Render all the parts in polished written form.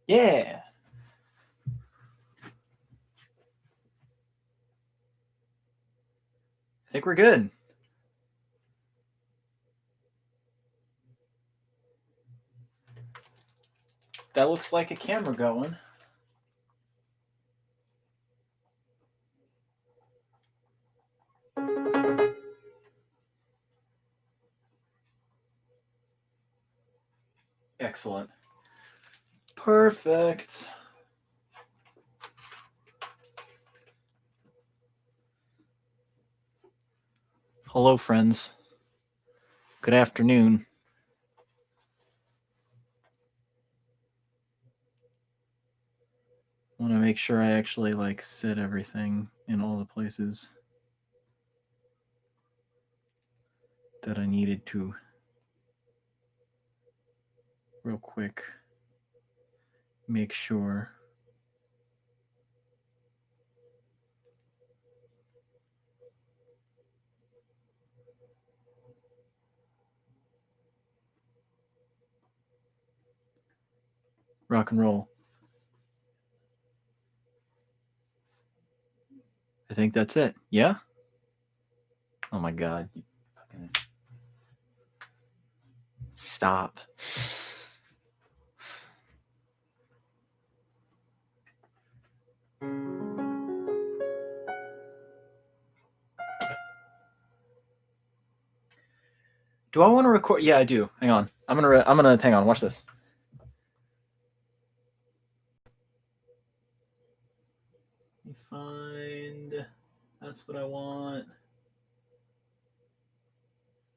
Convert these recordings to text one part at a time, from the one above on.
Yeah. I think we're good. That looks like a camera going. Excellent. Perfect. Hello, friends. Good afternoon. I want to make sure I actually like set everything in all the places that I needed to real quick. Make sure. Rock and roll. I think that's it. Yeah? Oh my god. You fucking stop. Do I want to record? Yeah, I do. Hang on. I'm gonna hang on. Watch this. Let me find. That's what I want.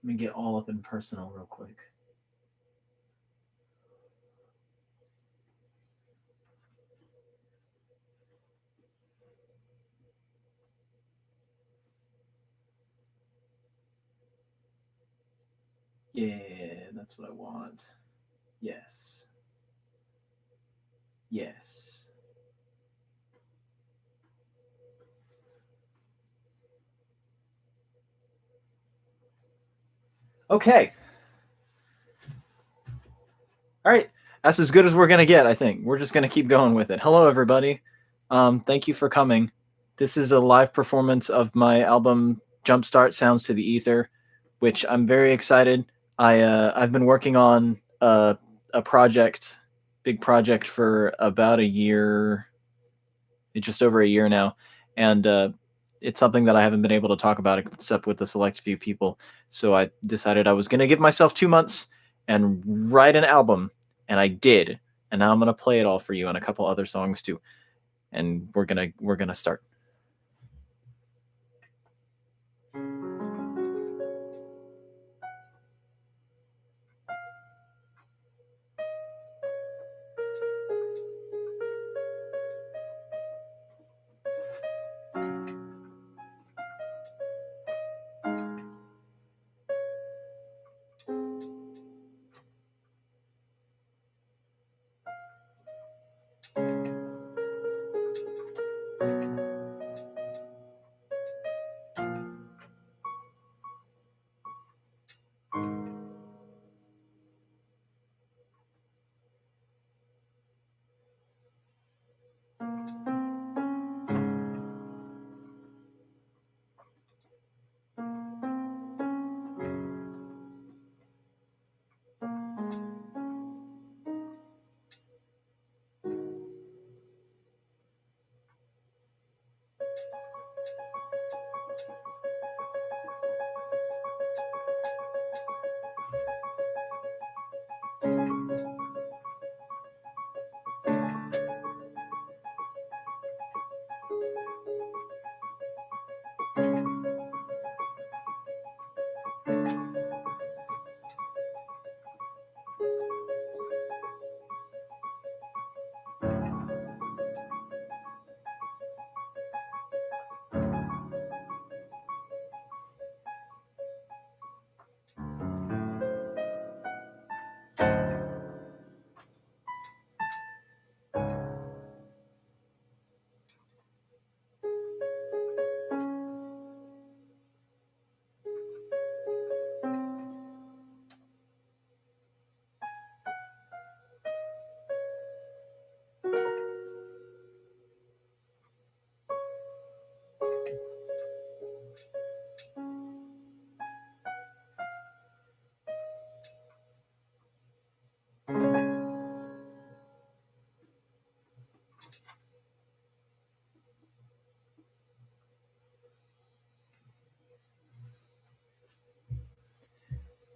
Let me get all up in personal real quick. Yeah, that's what I want. Yes. Yes. Okay. All right. That's as good as we're going to get, I think. We're just going to keep going with it. Hello, everybody. Thank you for coming. This is a live performance of my album Jumpstart Sounds to the Ether, which I'm very excited. I've been working on a project, big project for about a year, just over a year now. And it's something that I haven't been able to talk about except with a select few people. So I decided I was going to give myself 2 months and write an album, and I did. And now I'm going to play it all for you and a couple other songs too. And we're gonna start.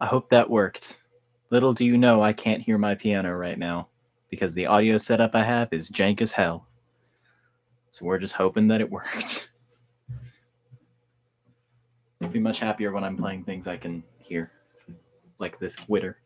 I hope that worked. Little do you know I can't hear my piano right now because the audio setup I have is jank as hell. So we're just hoping that it worked. I'll be much happier when I'm playing things I can hear, like this Witter.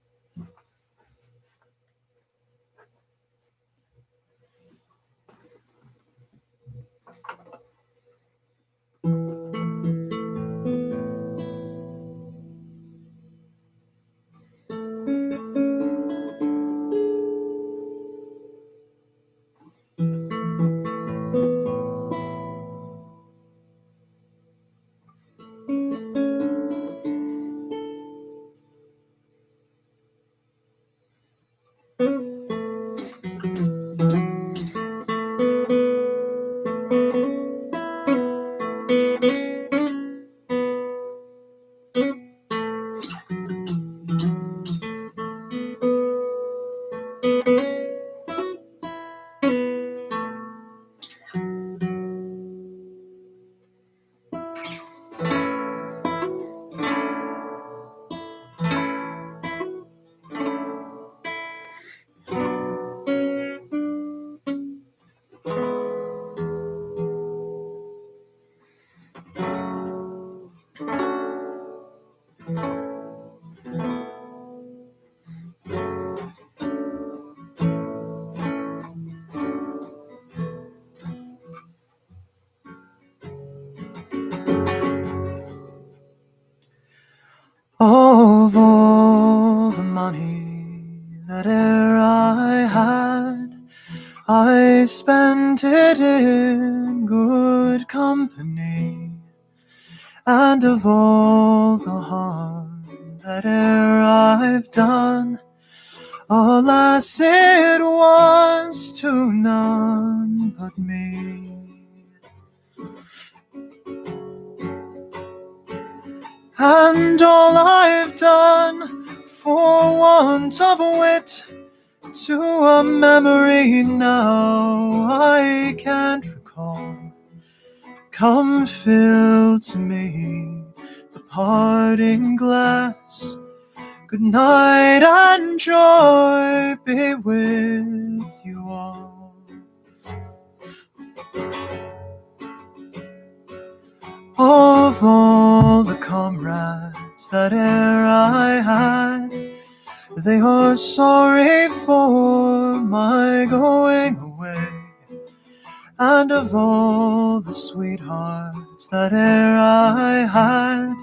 Of all the money that e'er I had, I spent it in good company. And of all the harm that e'er I've done, alas, it was to none but me. And all I've done for want of wit, to a memory now I can't recall, come fill to me the parting glass. Good night and joy be with you all. Of all the comrades that e'er I had, they are sorry for my going away. And of all the sweethearts that e'er I had,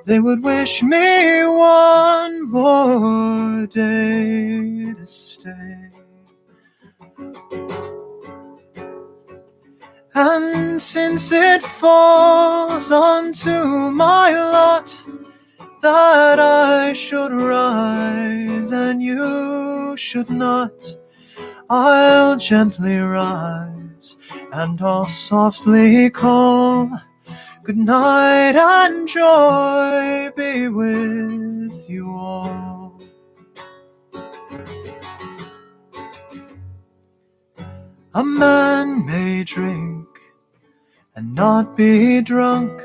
they would wish me one more day to stay. And since it falls onto my lot that I should rise and you should not, I'll gently rise and I'll softly call, good night and joy be with you all. A man may drink and not be drunk.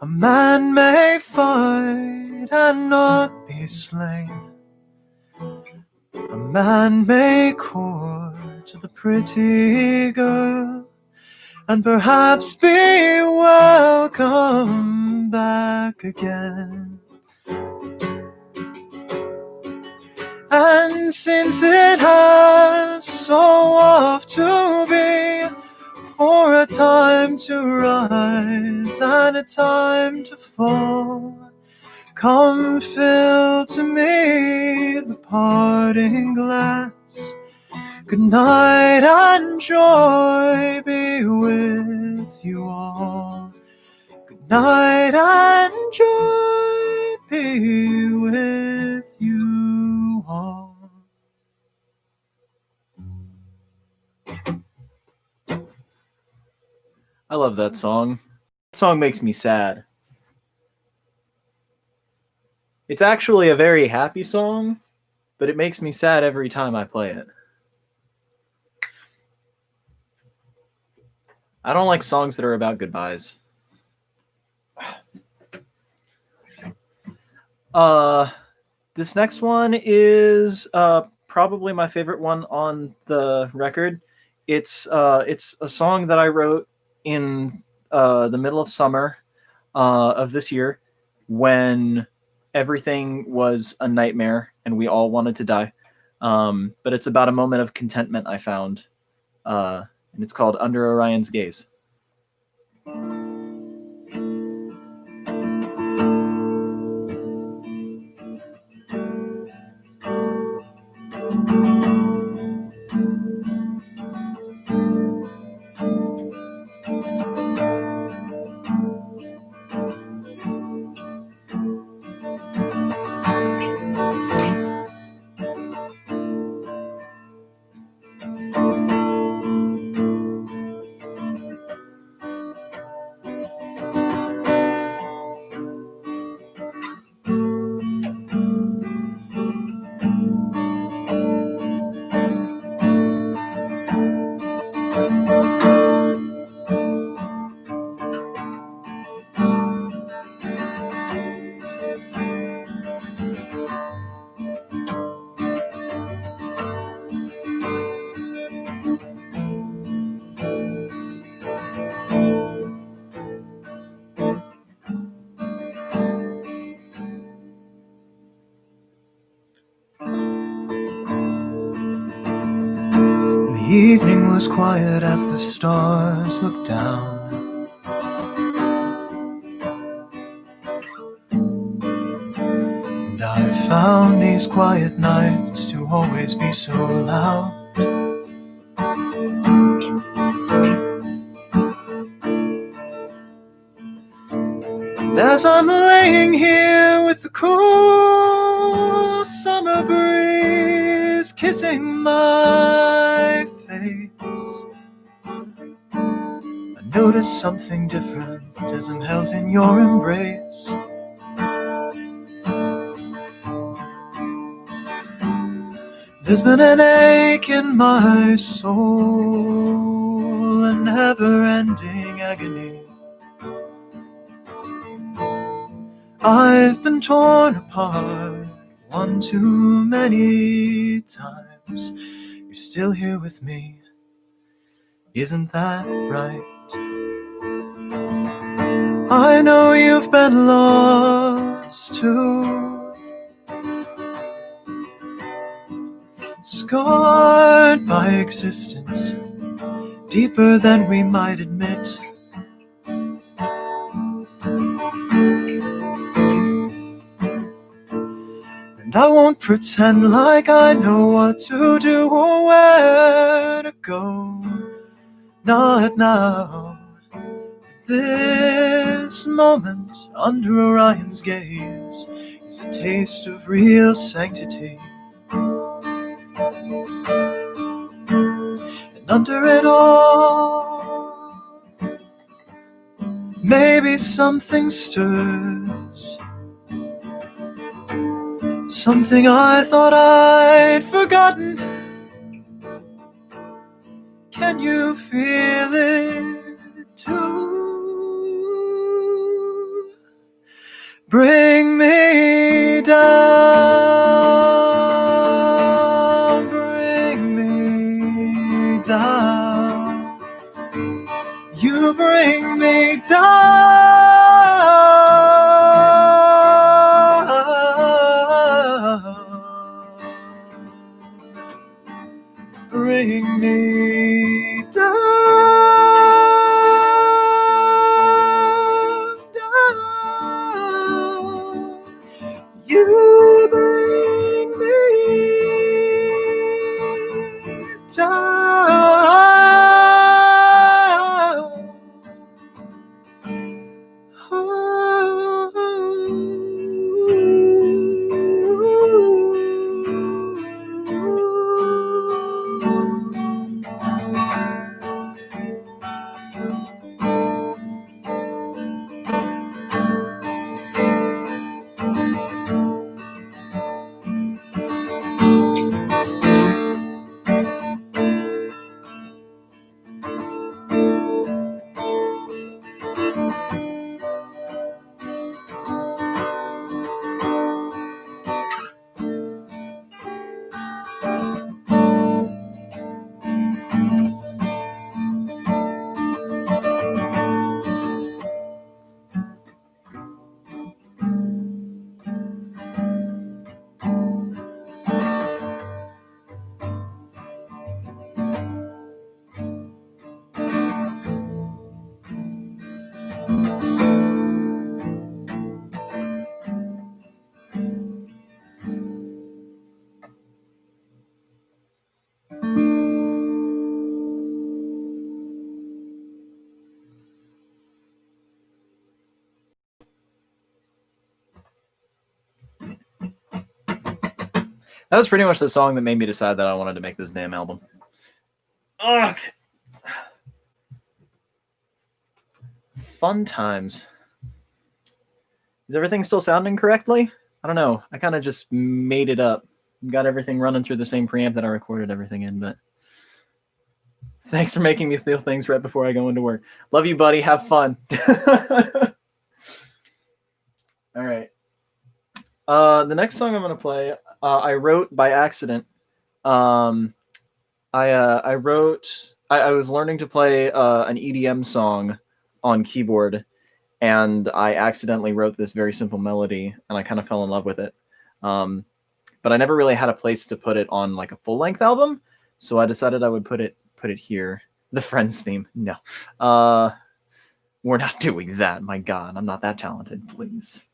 A man may fight and not be slain. A man may court the pretty girl and perhaps be welcome back again. And since it has so oft to be, for a time to rise and a time to fall, come fill to me the parting glass. Good night and joy be with you all. Good night and joy be with you all. I love that song. That song makes me sad. It's actually a very happy song, but it makes me sad every time I play it. I don't like songs that are about goodbyes. This next one is probably my favorite one on the record. It's a song that I wrote in the middle of summer of this year when everything was a nightmare and we all wanted to die. But it's about a moment of contentment I found, and it's called Under Orion's Gaze. The evening was quiet as the stars looked down. And I found these quiet nights to always be so loud. And as I'm laying here with the cool summer breeze kissing my face, I notice something different as I'm held in your embrace. There's been an ache in my soul, a never-ending agony. I've been torn apart one too many times. You're still here with me, isn't that right? I know you've been lost too, scarred by existence deeper than we might admit. And I won't pretend like I know what to do or where to go. Not now. This moment under Orion's gaze is a taste of real sanctity. And under it all, maybe something stirs, something I thought I'd forgotten. Can you feel it too? Bring me down, bring me down. You bring me down. Bring me down, down. You That was pretty much the song that made me decide that I wanted to make this damn album. Okay. Fun times. Is everything still sounding correctly? I don't know. I kind of just made it up. Got everything running through the same preamp that I recorded everything in, but thanks for making me feel things right before I go into work. Love you, buddy. Have fun. All right. The next song I'm going to play, I wrote by accident. I was learning to play an EDM song on keyboard, and I accidentally wrote this very simple melody, and I kind of fell in love with it. But I never really had a place to put it on like a full length album, so I decided I would put it here. The Friends theme. No, we're not doing that. My God, I'm not that talented. Please.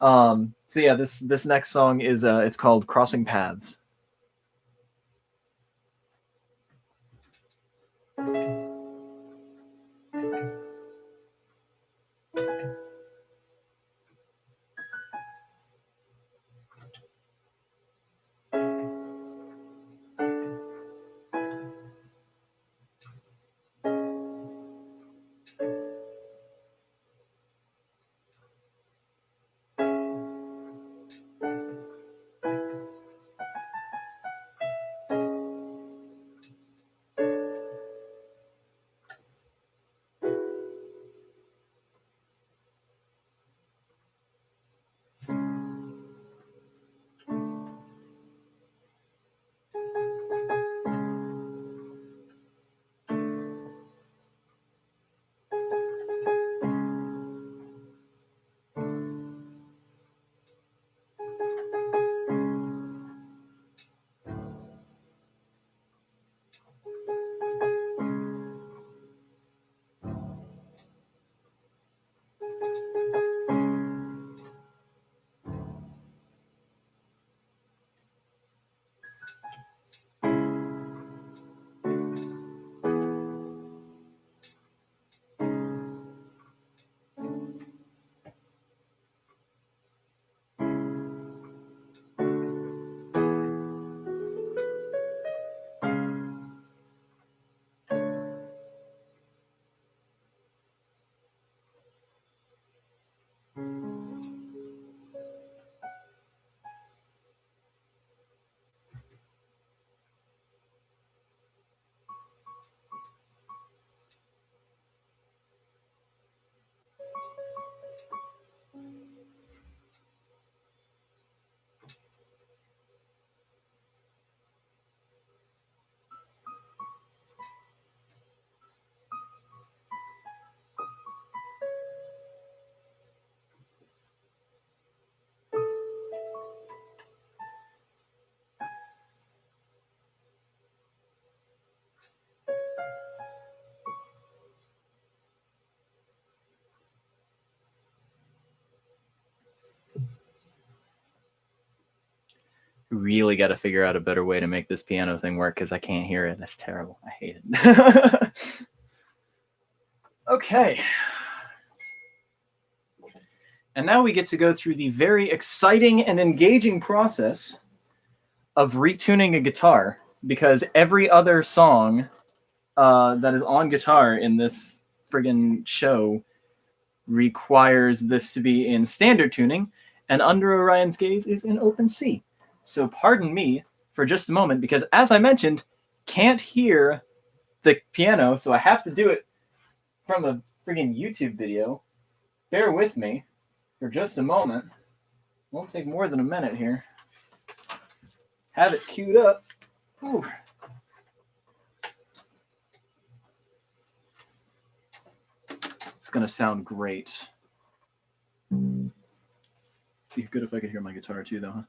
So yeah, this next song is it's called Crossing Paths. Really got to figure out a better way to make this piano thing work because I can't hear it. That's terrible. I hate it. Okay. And now we get to go through the very exciting and engaging process of retuning a guitar, because every other song that is on guitar in this friggin' show requires this to be in standard tuning, and Under Orion's Gaze is in open C. So pardon me for just a moment, because as I mentioned, can't hear the piano, so I have to do it from a friggin' YouTube video. Bear with me for just a moment. Won't take more than a minute here. Have it queued up. Whew. It's gonna sound great. Be good if I could hear my guitar too, though, huh?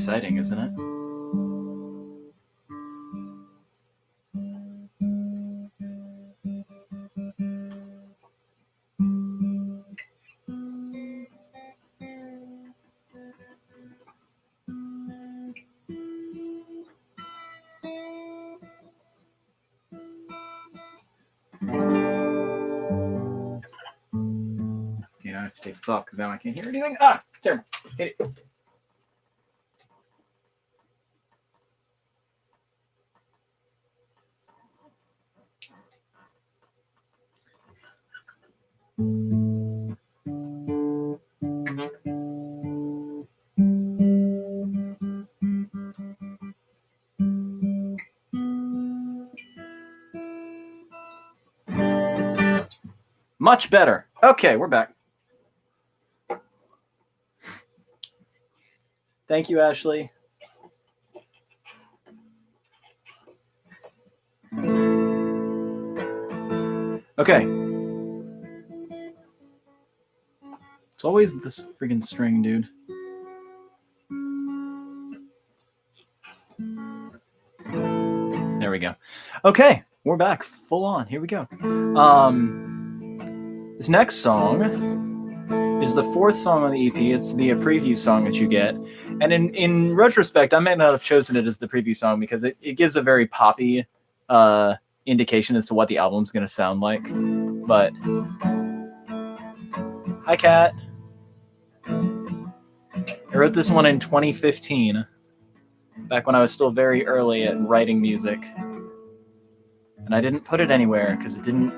exciting, isn't it? I have to take this off because now I can't hear anything. Ah, it's terrible. Hit it. Much better. Okay, we're back. Thank you, Ashley. Okay. It's always this freaking string, dude. There we go. Okay, we're back. Full on. Here we go. This next song is the fourth song on the EP. It's the preview song that you get. And in retrospect, I may not have chosen it as the preview song because it gives a very poppy indication as to what the album's going to sound like. But hi, Kat. I wrote this one in 2015, back when I was still very early at writing music. And I didn't put it anywhere because it didn't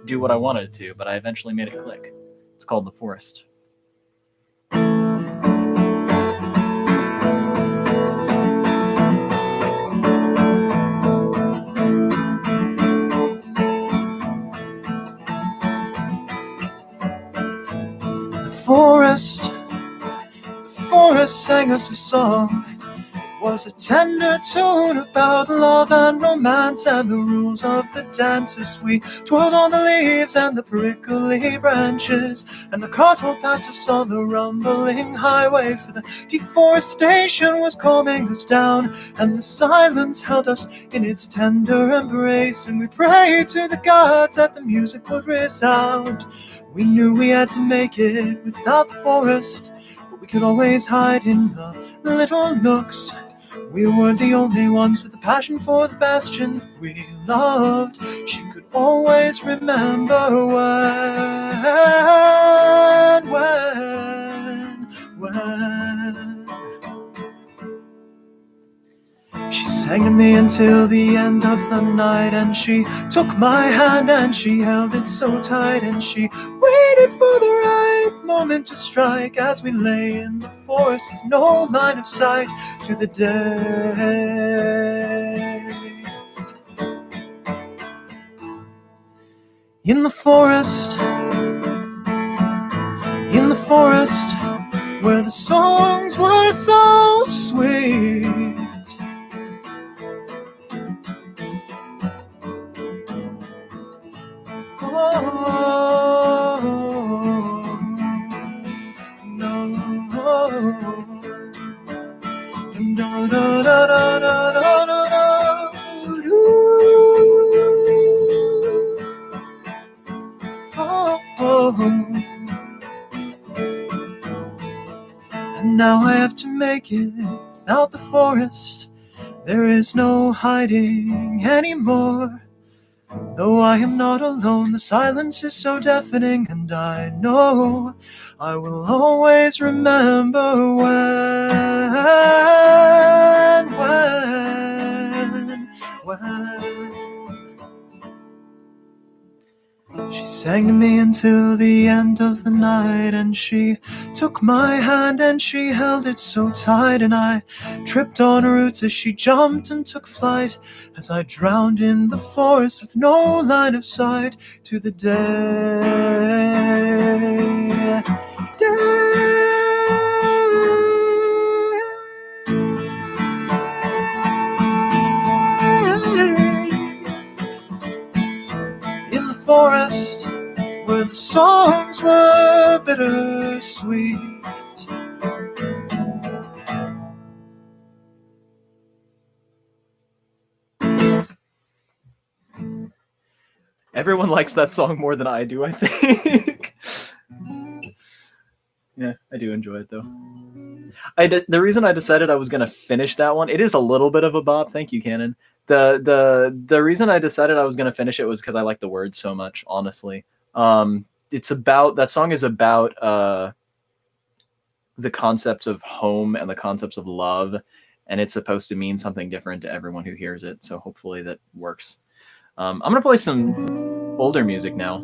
do what I wanted it to, but I eventually made it click. It's called The Forest. The forest sang us a song. It was a tender tune about love and romance and the rules of the dance as we twirled on the leaves and the prickly branches, and the cars rolled past us on the rumbling highway, for the deforestation was calming us down, and the silence held us in its tender embrace, and we prayed to the gods that the music would resound. We knew we had to make it without the forest, but we could always hide in the little nooks. We weren't the only ones with a passion for the bastion that we loved. She could always remember when. She sang to me until the end of the night, and she took my hand and she held it so tight, and she waited for the right moment to strike as we lay in the forest with no line of sight to the day. In the forest, where the songs were so sweet, and now I have to make it without the forest. There is no hiding anymore. Though I am not alone, the silence is so deafening, and I know I will always remember when. She sang to me until the end of the night, and she took my hand and she held it so tight, and I tripped on roots as she jumped and took flight, as I drowned in the forest with no line of sight to the day. In the forest, where the songs were bittersweet, Everyone likes that song more than I do, I think. Yeah, I do enjoy it though. The reason I decided I was gonna finish that one, it is a little bit of a bop. Thank you, Cannon. The reason I decided I was gonna finish it was because I like the words so much. Honestly, it's about that song is about the concepts of home and the concepts of love, and it's supposed to mean something different to everyone who hears it. So hopefully that works. I'm gonna play some older music now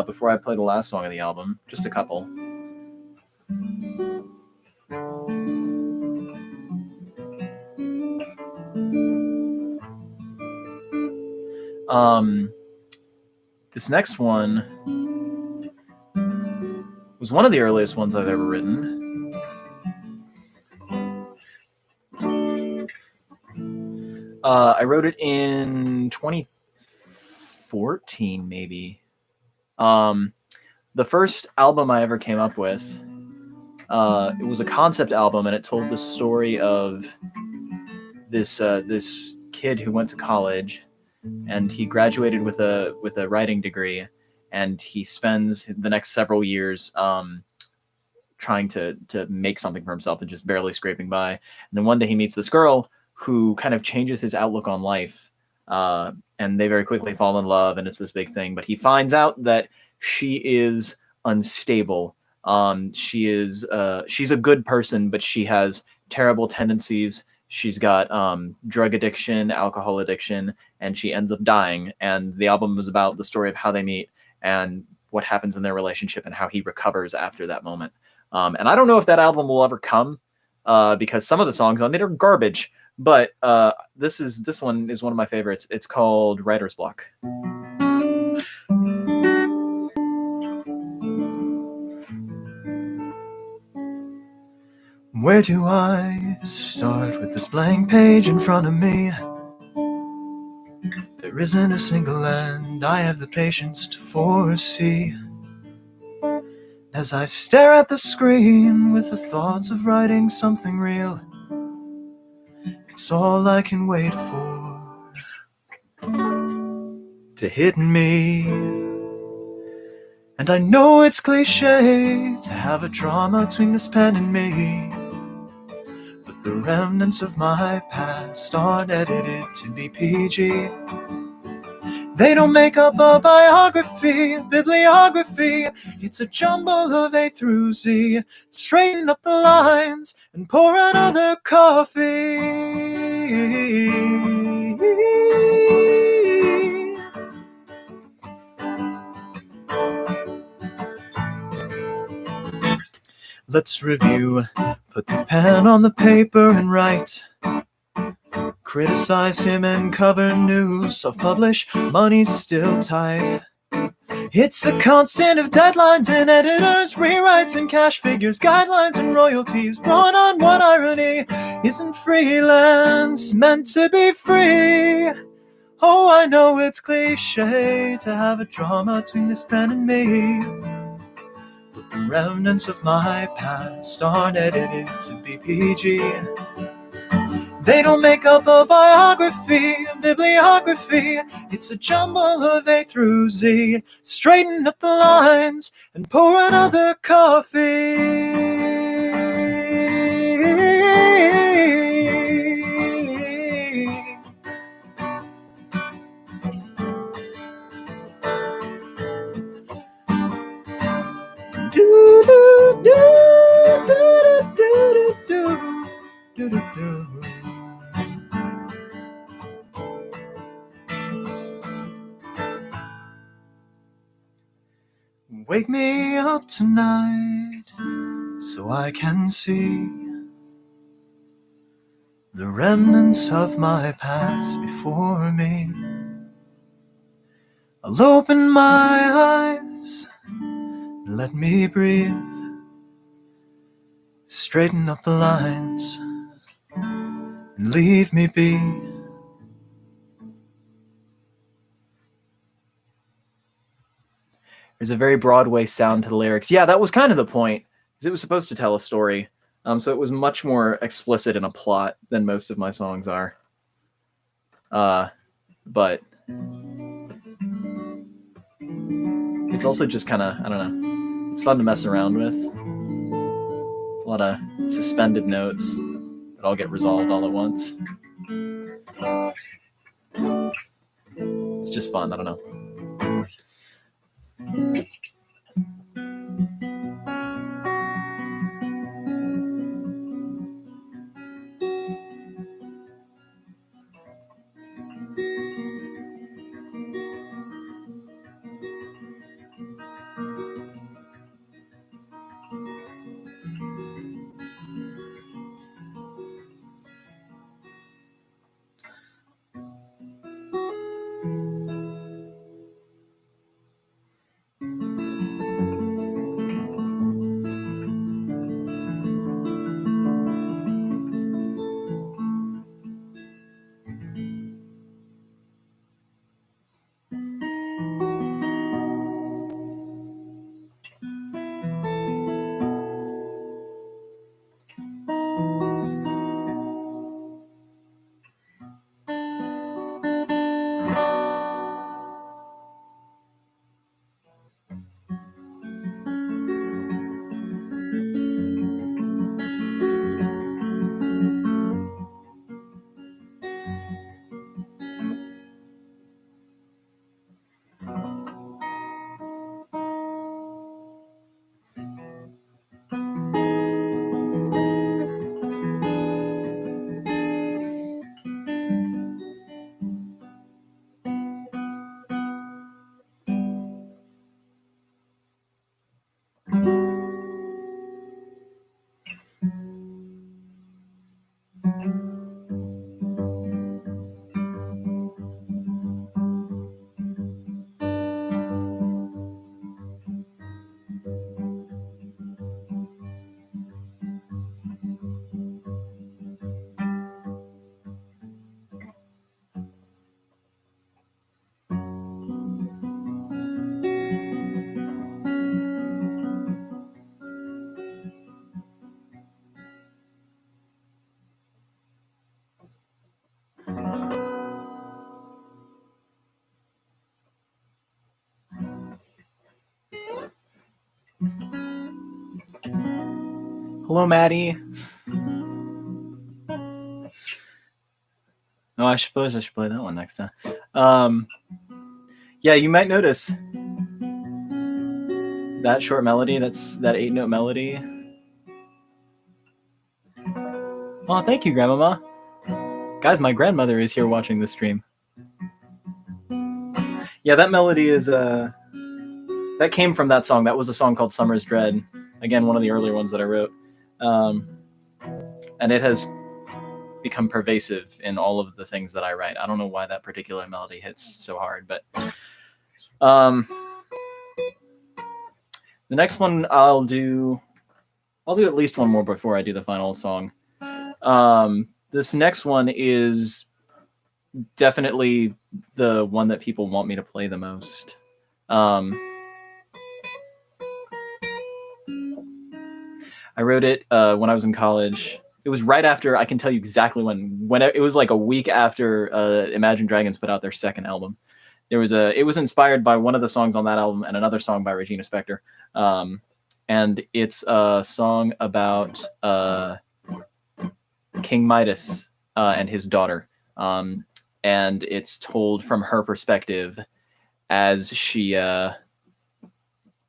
before I play the last song of the album. Just a couple. This next one was one of the earliest ones I've ever written. I wrote it in 2014, maybe. The first album I ever came up with, it was a concept album, and it told the story of this kid who went to college, and he graduated with a writing degree, and he spends the next several years trying to make something for himself and just barely scraping by. And then one day he meets this girl who kind of changes his outlook on life, and they very quickly fall in love, and it's this big thing. But he finds out that she is unstable. She's a good person, but she has terrible tendencies. She's got drug addiction, alcohol addiction, and she ends up dying. And the album was about the story of how they meet and what happens in their relationship and how he recovers after that moment. And I don't know if that album will ever come because some of the songs on it are garbage. But this one is one of my favorites. It's called Writer's Block. Where do I start with this blank page in front of me? There isn't a single end I have the patience to foresee. As I stare at the screen with the thoughts of writing something real, it's all I can wait for to hit me. And I know it's cliche to have a drama between this pen and me, but the remnants of my past aren't edited to be PG. They don't make up a biography, a bibliography. It's a jumble of A through Z. Straighten up the lines and pour another coffee. Let's review. Put the pen on the paper and write. Criticize him and cover news. Self-publish, money's still tight. It's a constant of deadlines and editors, rewrites and cash figures, guidelines and royalties. One-on-one irony. Isn't freelance meant to be free? Oh, I know it's cliche to have a drama between this pen and me, but the remnants of my past aren't edited to be PG. They don't make up a biography, a bibliography. It's a jumble of A through Z. Straighten up the lines and pour another coffee. Do do do do do do do do do. Wake me up tonight so I can see the remnants of my past before me. I'll open my eyes, let me breathe, straighten up the lines and leave me be. There's a very Broadway sound to the lyrics. Yeah, that was kind of the point, because it was supposed to tell a story. So it was much more explicit in a plot than most of my songs are. But It's also just kind of, I don't know, it's fun to mess around with. It's a lot of suspended notes that all get resolved all at once. It's just fun, I don't know. Hello, Maddie. Oh, I suppose I should play that one next time. Yeah, you might notice that short melody, that's that 8-note melody. Oh, thank you, Grandmama. Guys, my grandmother is here watching this stream. Yeah, that melody is that came from that song. That was a song called Summer's Dread. Again, one of the earlier ones that I wrote. And it has become pervasive in all of the things that I write. I don't know why that particular melody hits so hard, but the next one I'll do at least one more before I do the final song. This next one is definitely the one that people want me to play the most. I wrote it when I was in college. It was right after, I can tell you exactly when it was like a week after Imagine Dragons put out their second album. It was inspired by one of the songs on that album and another song by Regina Spektor. And it's a song about King Midas and his daughter. And it's told from her perspective as she yeah,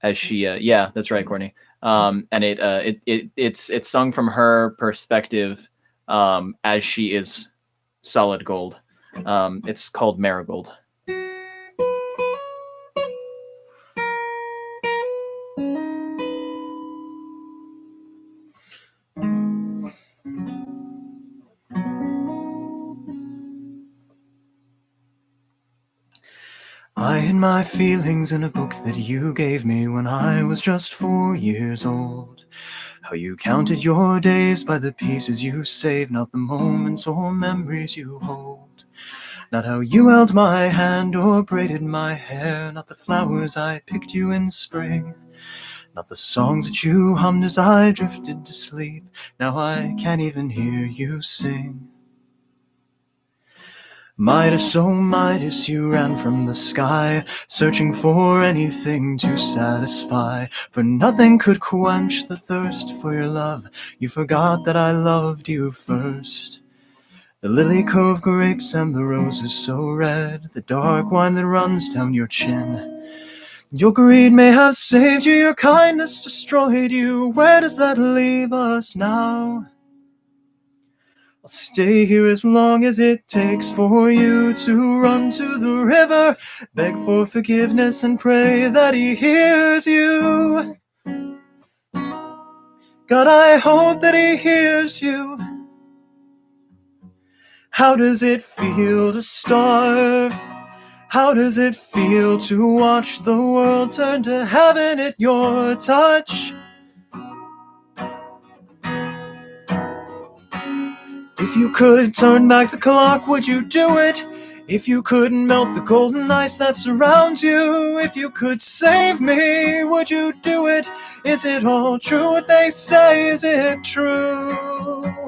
that's right, Courtney. And it's sung from her perspective as she is solid gold. It's called Marigold. I hid my feelings in a book that you gave me when I was just 4 years old. How you counted your days by the pieces you saved, not the moments or memories you hold. Not how you held my hand or braided my hair, not the flowers I picked you in spring, not the songs that you hummed as I drifted to sleep. Now I can't even hear you sing. Midas, oh Midas, you ran from the sky, searching for anything to satisfy, for nothing could quench the thirst for your love. You forgot that I loved you first. The lily cove grapes and the roses so red, the dark wine that runs down your chin. Your greed may have saved you, your kindness destroyed you. Where does that leave us now? I'll stay here as long as it takes for you to run to the river, beg for forgiveness and pray that he hears you. God, I hope that he hears you. How does it feel to starve? How does it feel to watch the world turn to heaven at your touch? If you could turn back the clock, would you do it? If you could melt the golden ice that surrounds you, if you could save me, would you do it? Is it all true what they say? Is it true?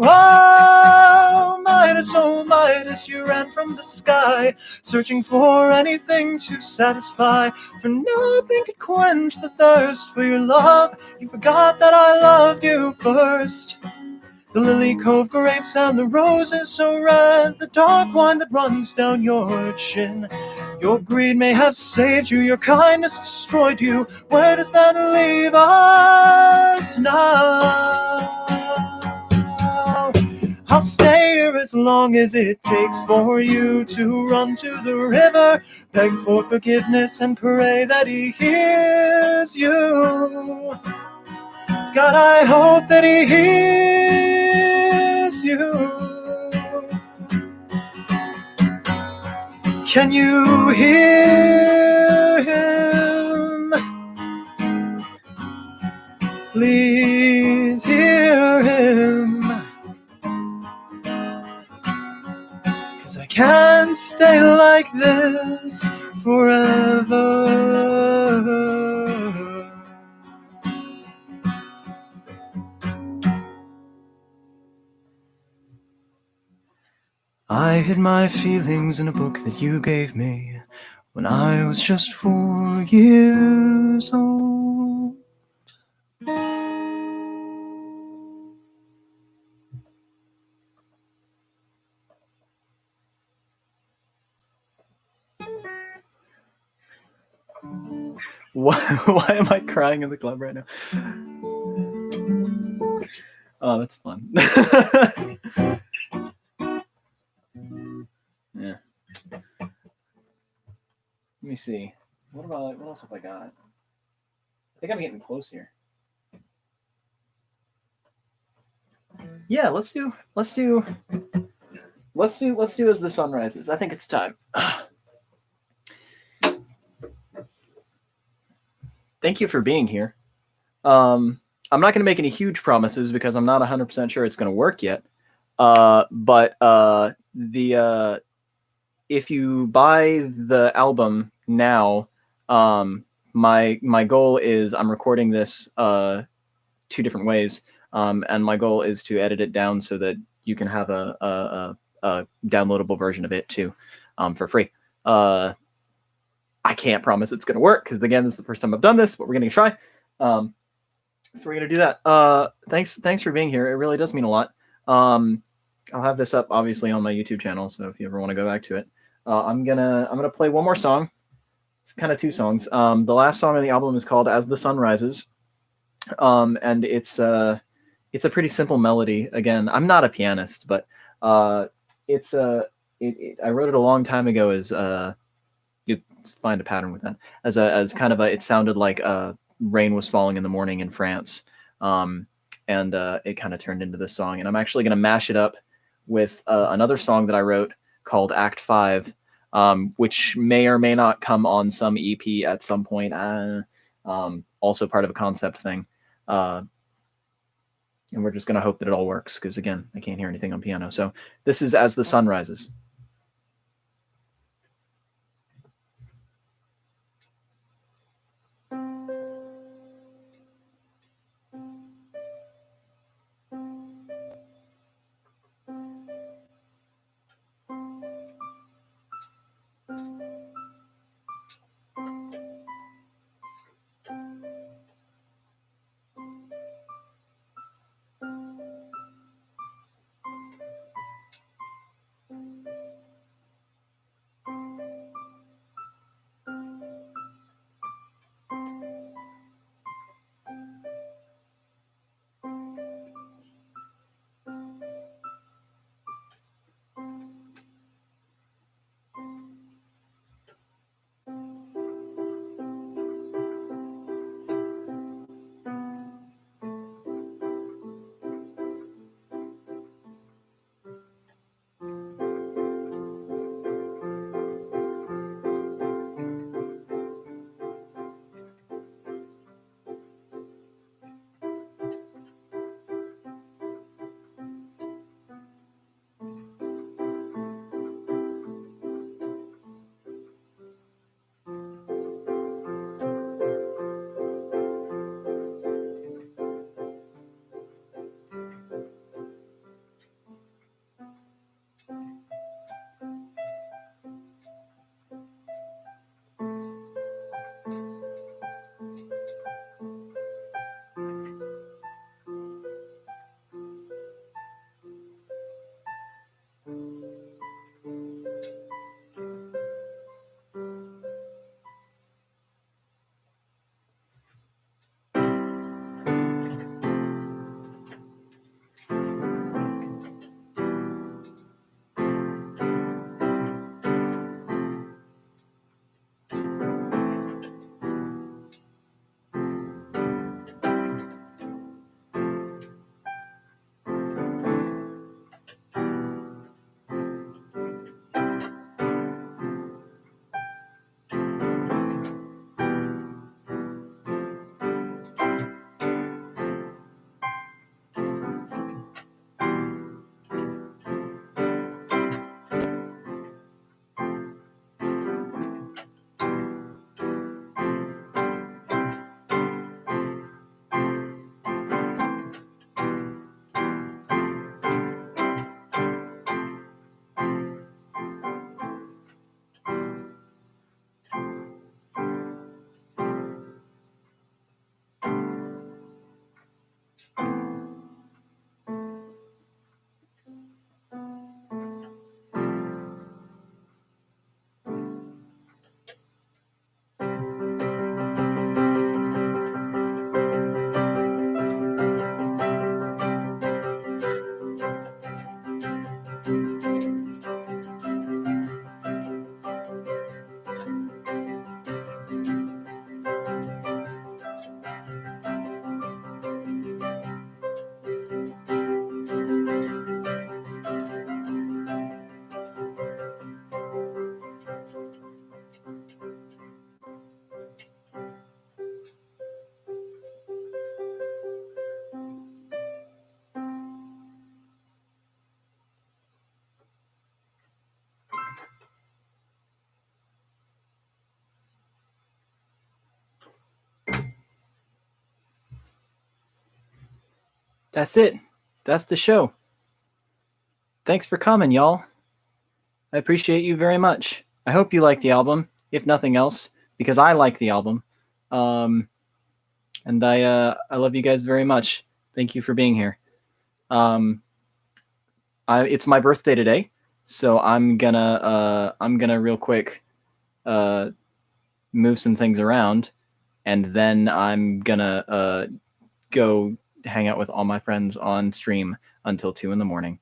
Oh Midas, you ran from the sky, searching for anything to satisfy, for nothing could quench the thirst for your love. You forgot that I loved you first. The lily cove grapes and the roses so red, the dark wine that runs down your chin. Your greed may have saved you, your kindness destroyed you. Where does that leave us now? I'll stay here as long as it takes for you to run to the river, beg for forgiveness and pray that he hears you. God, I hope that he hears you. Can you hear him? Please hear him. 'Cause I can't stay like this forever. I hid my feelings in a book that you gave me when I was just 4 years old. Why am I crying in the club right now? Oh, that's fun. Yeah. Let me see. What else have I got? I think I'm getting close here. Yeah, let's do As the Sun Rises. I think it's time. Thank you for being here. I'm not going to make any huge promises because I'm not 100% sure it's going to work yet. But if you buy the album now, my goal is I'm recording this 2 different ways, and my goal is to edit it down so that you can have a downloadable version of it too, for free. I can't promise it's going to work because again, this is the first time I've done this, but we're going to try. So we're going to do that. Thanks for being here. It really does mean a lot. I'll have this up obviously on my YouTube channel, so if you ever want to go back to it, I'm gonna play one more song. It's kind of 2 songs. The last song on the album is called "As the Sun Rises," and it's a pretty simple melody. Again, I'm not a pianist, but I wrote it a long time ago as you find a pattern with that as kind of it sounded like rain was falling in the morning in France. And it kind of turned into this song. And I'm actually going to mash it up with another song that I wrote called Act 5, which may or may not come on some EP at some point. Also part of a concept thing. And we're just going to hope that it all works because, again, I can't hear anything on piano. So this is As the Sun Rises. That's it. That's the show. Thanks for coming, y'all. I appreciate you very much. I hope you like the album, if nothing else, because I like the album. And I love you guys very much. Thank you for being here. It's my birthday today, so I'm gonna real quick move some things around, and then I'm gonna go hang out with all my friends on stream until 2 a.m.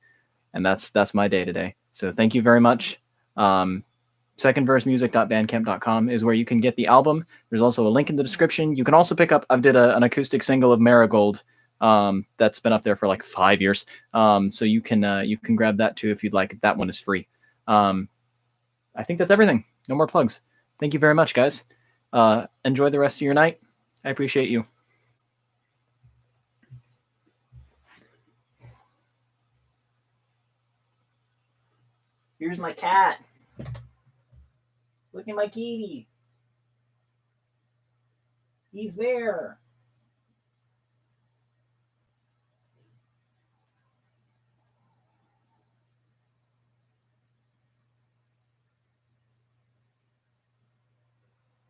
And that's my day today. So thank you very much. Secondversemusic.bandcamp.com is where you can get the album. There's also a link in the description. You can also pick up, I did an acoustic single of Marigold that's been up there for like 5 years. So you can grab that too if you'd like. That one is free. I think that's everything. No more plugs. Thank you very much, guys. Enjoy the rest of your night. I appreciate you. Here's my cat. Look at my kitty. He's there.